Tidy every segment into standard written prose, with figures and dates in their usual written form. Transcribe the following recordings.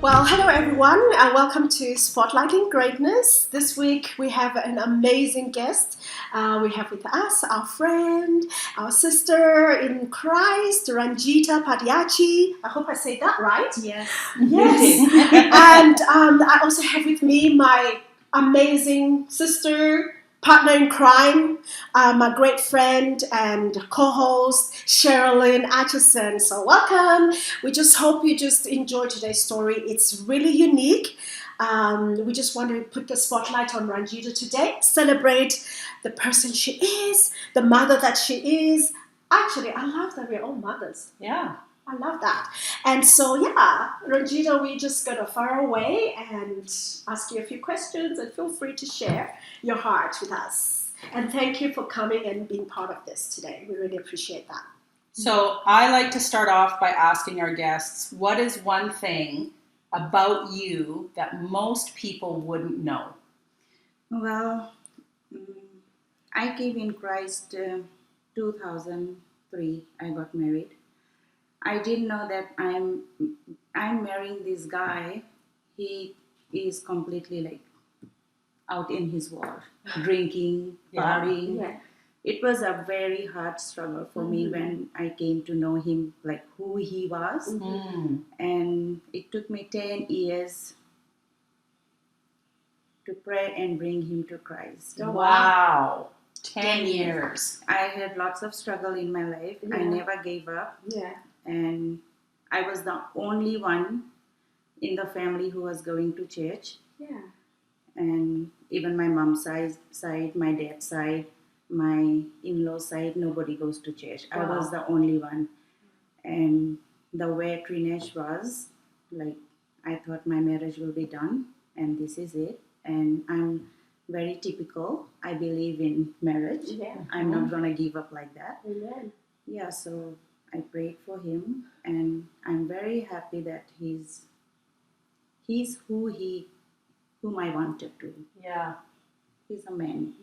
Well, hello everyone, and welcome to Spotlighting Greatness. This week we have an amazing guest. We have with us our friend, our sister in Christ, Ranjeeta Padiachi. I hope I say that right. Yes. Yes. And I also have with me my amazing sister, partner in crime, my great friend and co-host, Sherilyn Atchison. So welcome. We just hope you just enjoy today's story. It's really unique. We just want to put the spotlight on Ranjeeta today, celebrate the person she is, the mother that she is. Actually, I love that we're all mothers. Yeah. I love that. And so, yeah, Ranjeeta, we're just going to fire away and ask you a few questions, and feel free to share your heart with us. And thank you for coming and being part of this today. We really appreciate that. So I like to start off by asking our guests, what is one thing about you that most people wouldn't know? Well, I came in Christ 2003. I got married. I didn't know that I'm marrying this guy. He is completely like out in his world, drinking, partying. Yeah. It was a very hard struggle for me when I came to know him, like who he was. And it took me 10 years to pray and bring him to Christ. Oh, Wow. 10 years. I had lots of struggle in my life. I Yeah. never gave up. Yeah. And I was the only one in the family who was going to church. Yeah. And even my mom's side, my dad's side, my in-laws side, nobody goes to church. I was the only one. And the way Trinesh was, like, I thought my marriage will be done and this is it. And I'm very typical. I believe in marriage. Yeah. I'm not going to give up like that. Amen. Yeah, so I prayed for him, and I'm very happy that he's whom I wanted to. Yeah. He's a man.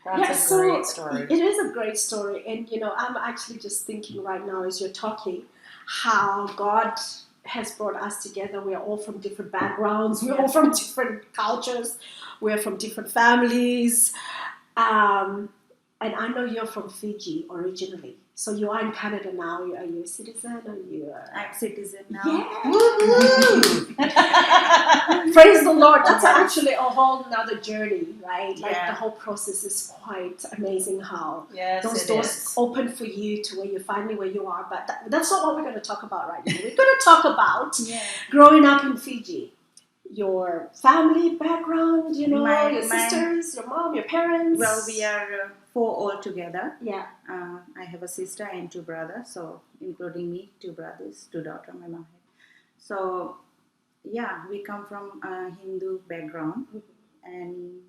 That's a great story. It is a great story. And, I'm actually just thinking right now as you're talking how God has brought us together. We are all from different backgrounds. We're all from different cultures. We're from different families. And I know you're from Fiji originally. So you are in Canada now. Are you a citizen? I'm citizen now. Yeah. Praise the Lord. That's actually a whole nother journey, right? Like the whole process is quite amazing how those doors open for you to where you're finally where you are. But that's not what we're going to talk about right now. We're going to talk about growing up in Fiji. Your family background, your sisters, your mom, your parents. Well, we are 4 all together. Yeah. I have a sister and 2 brothers, so including me, 2 brothers, 2 daughters, my mom had. So, yeah, we come from a Hindu background, and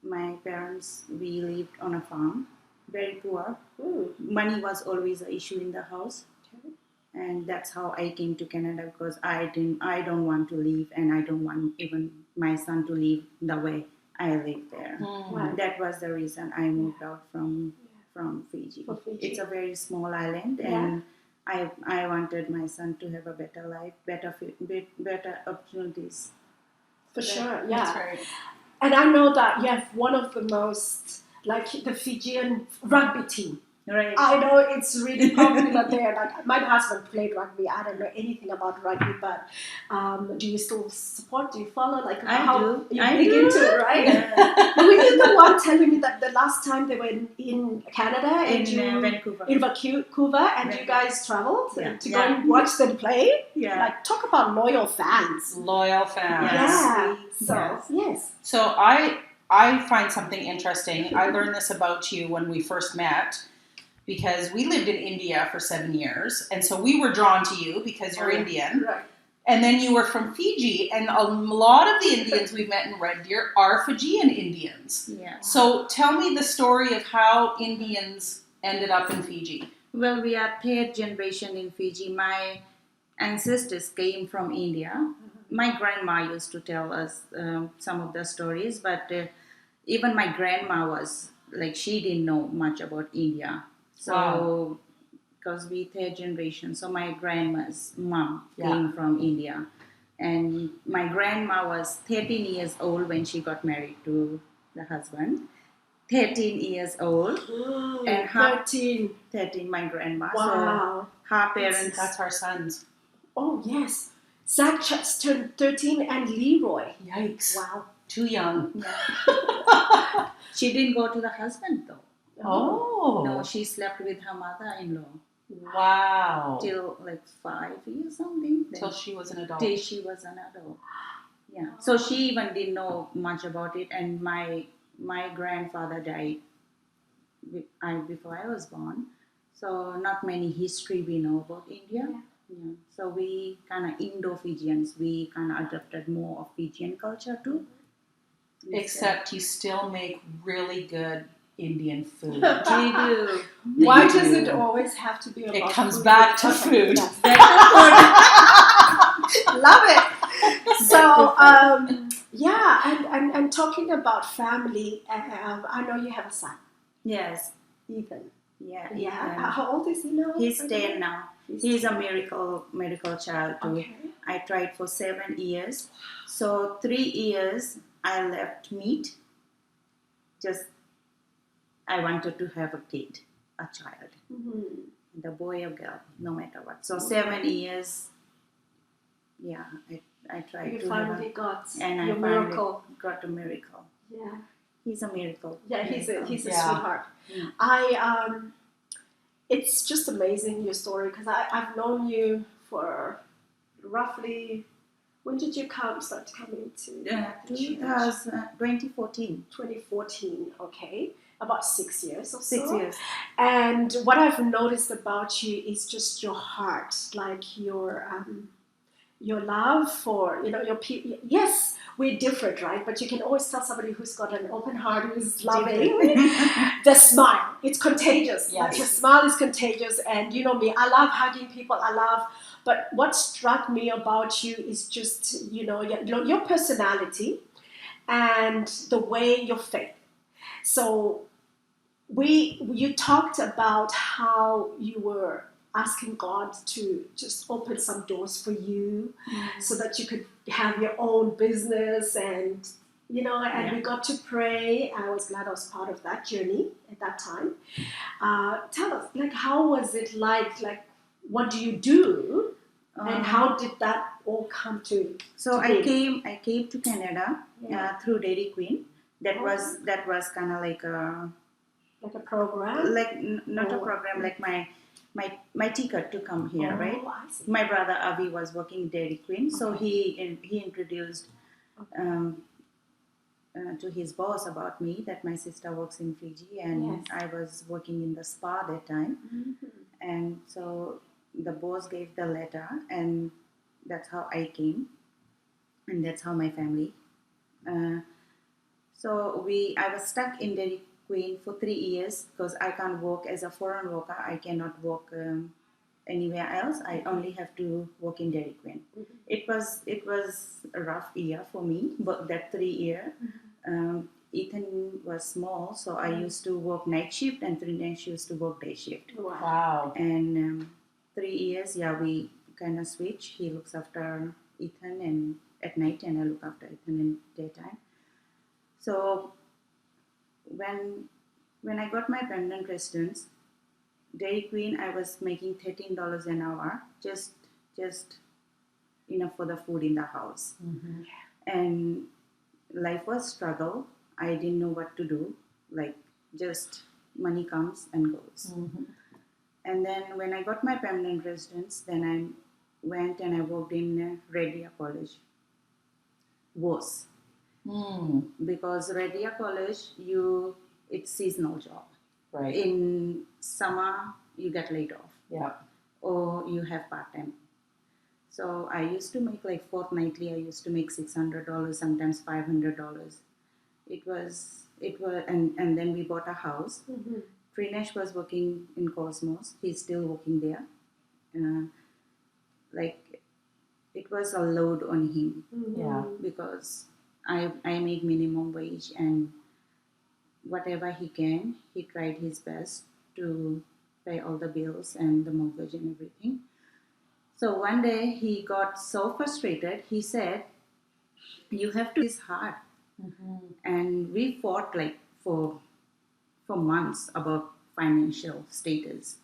my parents, we lived on a farm, very poor. Money was always an issue in the house. And that's how I came to Canada, because I don't want to leave, and I don't want even my son to leave the way I live there. Wow. That was the reason I moved out from Fiji. It's a very small island, and I wanted my son to have a better life, better opportunities. For sure, yeah. That's right. And I know that you have one of the most, like the Fijian rugby team. Right. I know it's really popular there. Like my husband played rugby. I don't know anything about rugby, but do you still support? Do you follow? Like I do. You're big into it, right? Yeah. Were you the one telling me that the last time they were in Canada In Vancouver. In Vancouver, and you guys traveled to go and watch them play? Yeah. Like talk about loyal fans. Loyal fans. Yeah. So yes. So I find something interesting. I learned this about you when we first met, because we lived in India for 7 years, and so we were drawn to you because you're Indian. Right. And then you were from Fiji, and a lot of the Indians we've met in Red Deer are Fijian Indians. Yeah. So tell me the story of how Indians ended up in Fiji. Well, we are 3rd generation in Fiji. My ancestors came from India. My grandma used to tell us some of the stories, but even my grandma was, like, she didn't know much about India. So because we third generation. So my grandma's mom Yeah. came from India, and my grandma was 13 years old when she got married to the husband. 13 years old, and her 13, my grandma. Wow. So her parents. That's our sons. Oh, yes. Zach just turned 13 and Leroy. Yikes. Wow. Too young. She didn't go to the husband though. Oh. No, she slept with her mother-in-law Wow. till like 5 years something. Till she was an adult. Till she was an adult. Yeah. So she even didn't know much about it, and my grandfather died before I was born. So not many history we know about India. Yeah. So we kind of Indo-Fijians, we kind of adopted more of Fijian culture too. Except you still make really good Indian food. We do. Why does it always have to be about It comes food? back to Okay, food. yes. Love it. So, and talking about family, I know you have a son, Yes. Ethan. Yeah. Yeah. Ethan. How old is he now? He's 10 now. He's a miracle child too. Okay. I tried for 7 years. So 3 years I left meat. Just I wanted to have a kid, a child, Mm-hmm. the boy or girl, no matter what. So 7 years. Yeah, I tried You to finally have got and your I finally miracle. got a miracle. Yeah. He's a miracle. Yeah, he's a Yeah. sweetheart. Yeah. It's just amazing your story because I've known you for roughly. When did you start coming to the church? 2014. 2014. Okay, about 6 years or so. 6 years. And what I've noticed about you is just your heart, like your love for your people. Yes, we're different, right? But you can always tell somebody who's got an open heart, who's loving. The smile, it's contagious. Yes. Like your smile is contagious, and you know me, I love hugging people. But what struck me about you is just your personality and the way your faith. So you talked about how you were asking God to just open some doors for you so that you could have your own business and we got to pray. I was glad I was part of that journey at that time. Tell us, like, how was it like what do you do and how did that all come to So to I be? came to Canada through Dairy Queen. That was kind of like a program? not a program, like my ticket to come here, right? I see. My brother Avi was working Dairy Queen, so he introduced to his boss about me that my sister works in Fiji, and I was working in the spa that time, and so the boss gave the letter, and that's how I came, and that's how my family. So I was stuck in Dairy Queen for 3 years because I can't work as a foreign worker. I cannot work anywhere else. I only have to work in Dairy Queen. It was a rough year for me, but that 3 year. Ethan was small, so I used to work night shift, and Trinesh used to work day shift. Wow. And 3 years, we kind of switch. He looks after Ethan and at night, and I look after Ethan in daytime. So when I got my permanent residence, Dairy Queen, I was making $13 an hour, just enough for the food in the house. And life was struggle. I didn't know what to do. Like, just money comes and goes. And then when I got my permanent residence, then I went and I worked in Redia College. Because Redia College, it's seasonal job. Right. In summer, you get laid off. Yeah. Or you have part-time. So I used to make like fortnightly, I used to make $600, sometimes $500. It was, and then we bought a house. Trinesh was working in Cosmos. He's still working there. It was a load on him. Yeah. Because I make minimum wage, and whatever he can, he tried his best to pay all the bills and the mortgage and everything. So one day he got so frustrated. He said, "You have to. It's hard." And we fought like for months about financial status.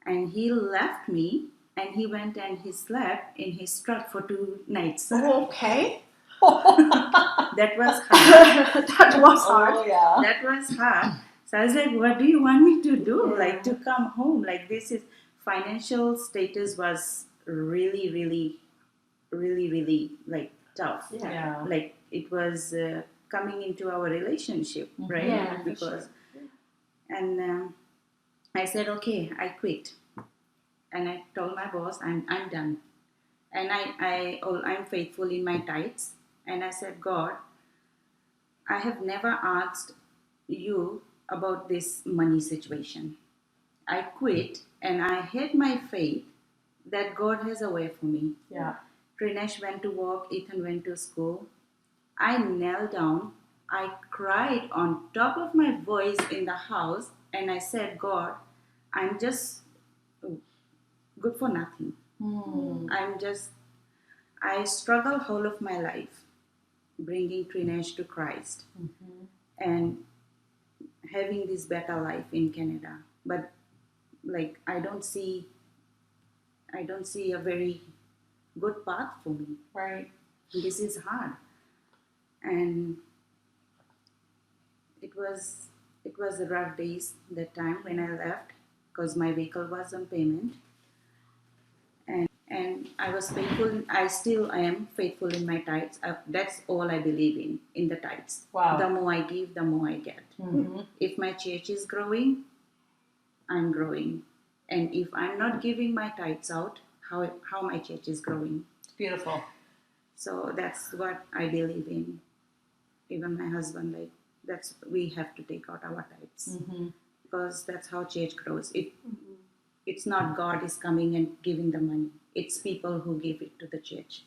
And he left me and he went and he slept in his truck for 2 nights. Okay. That was hard. That was hard. Oh, yeah. That was hard. So I was like, what do you want me to do? Yeah. Like to come home? Like this is financial status was really, really, really, really like tough. Yeah. Yeah. Like it was coming into our relationship, right? Yeah, for Because sure. and I said, okay, I quit, and I told my boss, I'm done, and I'm faithful in my tithes, and I said, God, I have never asked you about this money situation. I quit, and I had my faith that God has a way for me. Yeah. Trinesh went to work, Ethan went to school. I knelt down, I cried on top of my voice in the house, and I said, God, I'm just good for nothing. I struggle whole of my life bringing Trinesh to Christ and having this better life in Canada. But like I don't see a very good path for me. Right. This is hard. And it was a rough days that time when I left because my vehicle was on payment, and I was faithful. I am faithful in my tithes. That's all I believe in the tithes. Wow. The more I give, the more I get. If my church is growing, I'm growing, and if I'm not giving my tithes out, how my church is growing. Beautiful. So that's what I believe in. Even my husband, like we have to take out our tithes because that's how church grows. It's not God is coming and giving the money. It's people who give it to the church.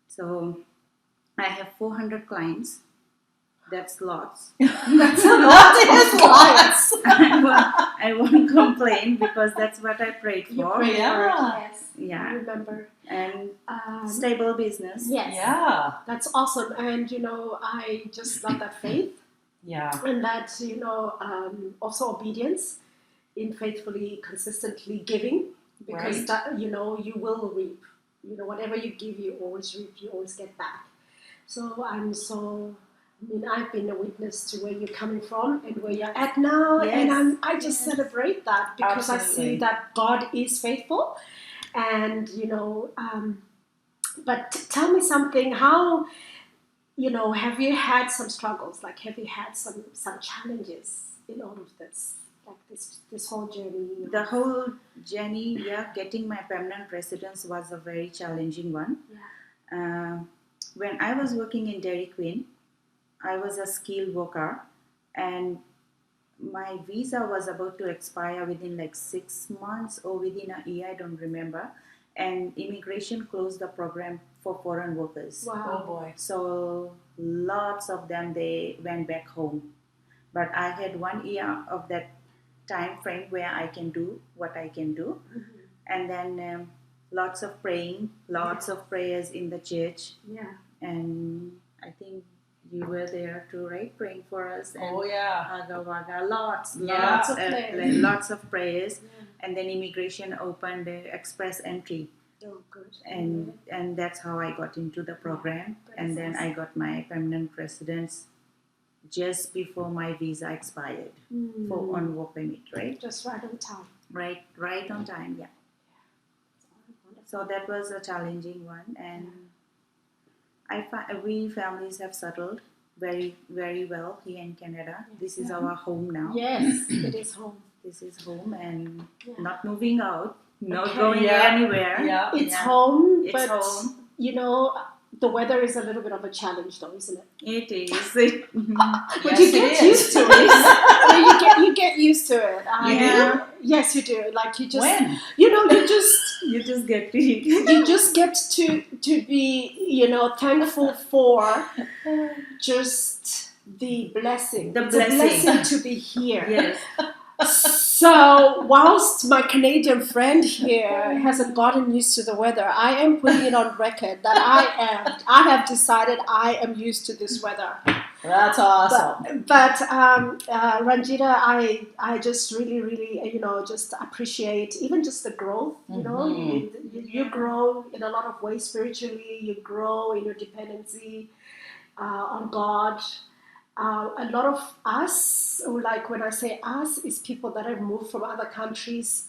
So I have 400 clients. That's lots. That's a lot. Lots. I won't complain because that's what I prayed for. You prayed Yeah. for it, yes. Yeah. I remember. And stable business. Yes. Yeah. That's awesome. And, I just love that faith Yeah. and that, also obedience in faithfully, consistently giving because Right. that, you will reap. Whatever you give, you always reap, you always get back. So I've been a witness to where you're coming from and where you're at now. Yes. And I just celebrate that because I Absolutely. see that God is faithful. And, but tell me something, how, have you had some struggles? Like, have you had some challenges in all of this? Like this whole journey? The whole journey, getting my permanent residence was a very challenging one. Yeah. When I was working in Dairy Queen, I was a skilled worker, and my visa was about to expire within like 6 months or within a year, I don't remember. And immigration closed the program for foreign workers. Wow. Oh boy. So lots of them, they went back home. But I had 1 year of that time frame where I can do what I can do. And then lots of praying, lots of prayers in the church. Yeah. And I think you were there too, right? Praying for us. And Oh yeah. Aga Waga, lots of prayers. lots of prayers. Yeah. And then immigration opened the express entry. Oh, good. And that's how I got into the program. And then I got my permanent residence just before my visa expired for on work permit, right? Just right on time. Right on time, yeah. So that was a challenging one, and we families have settled very, very well here in Canada. This is our home now. Yes, it is home. This is home, and not moving out, not Okay. going anywhere. Yeah. It's home, It's but home. the weather is a little bit of a challenge, though, isn't it? It is. But Yes, you it get is. used to it. you get used to it. You do? Yes, you do. Like you just, When? You just get to you just get to be, thankful for just the blessing. The It's a blessing. blessing to be here. Yes. So whilst my Canadian friend here hasn't gotten used to the weather, I am putting it on record that I have decided I am used to this weather. That's awesome. But Ranjeeta, I just really, just appreciate even just the growth. You grow in a lot of ways spiritually. You grow in your dependency on God. A lot of us, like when I say us, is people that have moved from other countries.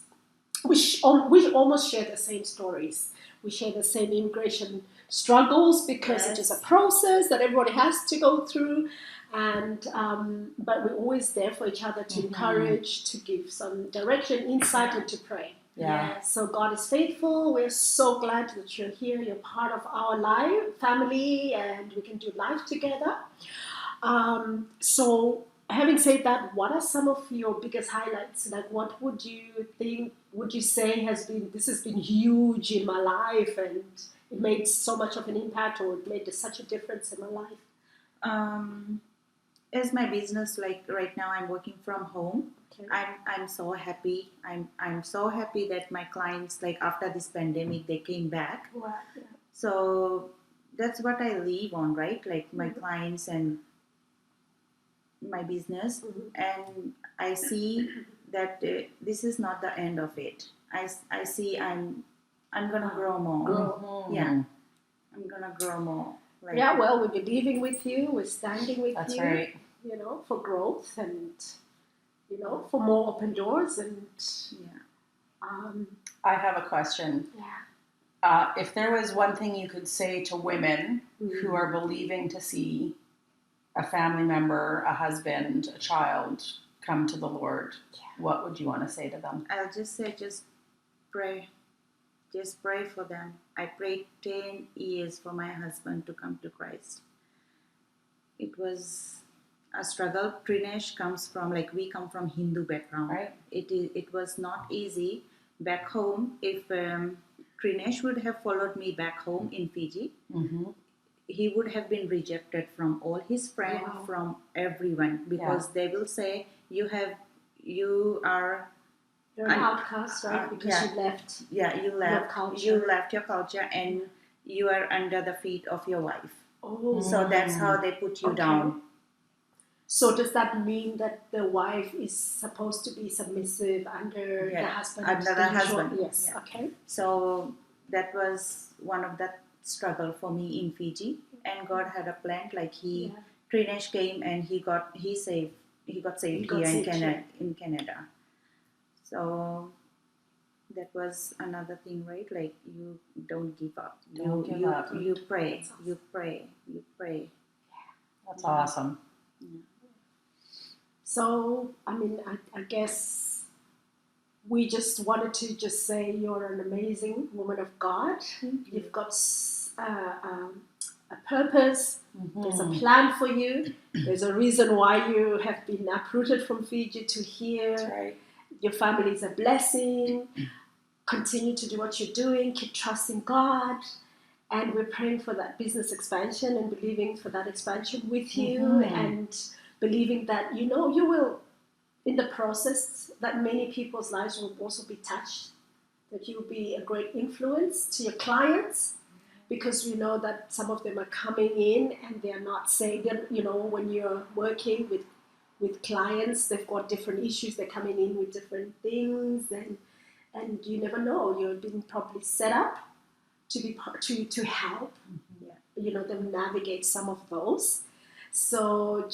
We almost share the same stories. We share the same immigration struggles because it is a process that everybody has to go through. And but we're always there for each other to encourage, to give some direction, insight, and to pray. Yeah. So God is faithful. We're so glad that you're here. You're part of our life, family, and we can do life together. So having said that, what are some of your biggest highlights? Like, what would you say has been huge in my life and it made so much of an impact, or it made such a difference in my life? As my business, like right now I'm working from home. Okay. I'm so happy. I'm so happy that my clients, like after this pandemic, they came back. Wow. Yeah. So that's what I live on, right? Like my clients and my business, and I see that this is not the end of it. I see I'm gonna grow more. Yeah, I'm gonna grow more. Like, yeah, well, we're believing with you. We're standing with you. That's right. For growth and for more open doors and I have a question. Yeah. If there was one thing you could say to women who are believing to see a family member, a husband, a child come to the Lord, what would you want to say to them? I'll just say, just pray. Just pray for them. I prayed 10 years for my husband to come to Christ. It was a struggle. Trinesh comes from, we come from Hindu background. Right. It was not easy back home. If Trinesh would have followed me back home in Fiji, he would have been rejected from all his friends, from everyone, because they will say you're an outcast, right? Because you left. Yeah, you left your culture. You left your culture, and you are under the feet of your wife. Oh, so that's how they put you down. So does that mean that the wife is supposed to be submissive under the husband? Under the husband. Yes. Yeah. Okay. So that was one of the struggle for me in Fiji, and God had a plan. Trinesh came and he got saved here in Canada. So that was another thing, right? Like, you don't give up. You pray. You pray. You pray. That's awesome. Yeah. So, I guess we just wanted to just say you're an amazing woman of God. You've got a purpose. There's a plan for you. There's a reason why you have been uprooted from Fiji to here. That's right. Your family is a blessing. Continue to do what you're doing. Keep trusting God. And we're praying for that business expansion and believing for that expansion with you, and believing that, you will, in the process, that many people's lives will also be touched, that you'll be a great influence to your clients, because we know that some of them are coming in and they're not saying, when you're working with clients, they've got different issues, they're coming in with different things, and you never know, you're being probably set up to help them navigate some of those. So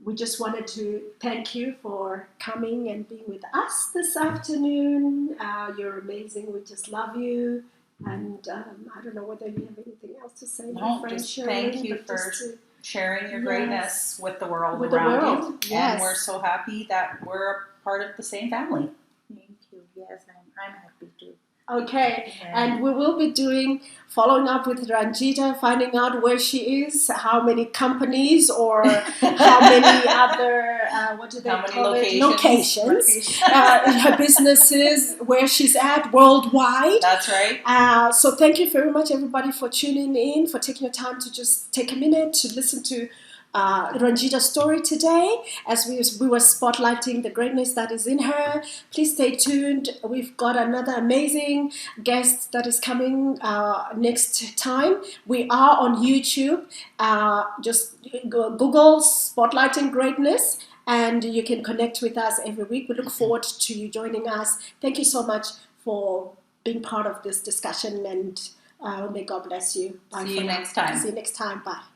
we just wanted to thank you for coming and being with us this afternoon. You're amazing. We just love you. And I don't know whether you have anything else to say. No, just thank you for sharing your greatness with the world around you. Yes. And we're so happy that we're a part of the same family. Thank you. Yes, I'm happy too. Okay, and we will be following up with Ranjeeta, finding out where she is, how many companies or how many other, locations, her businesses, where she's at worldwide. That's right. So thank you very much, everybody, for tuning in, for taking your time to just take a minute to listen to Ranjeeta's story today, as we were spotlighting the greatness that is in her. Please stay tuned. We've got another amazing guest that is coming next time. We are on YouTube. Just Google Spotlighting Greatness, and you can connect with us every week. We look forward to you joining us. Thank you so much for being part of this discussion, and may God bless you. Bye See for you now. next time. See you next time. Bye.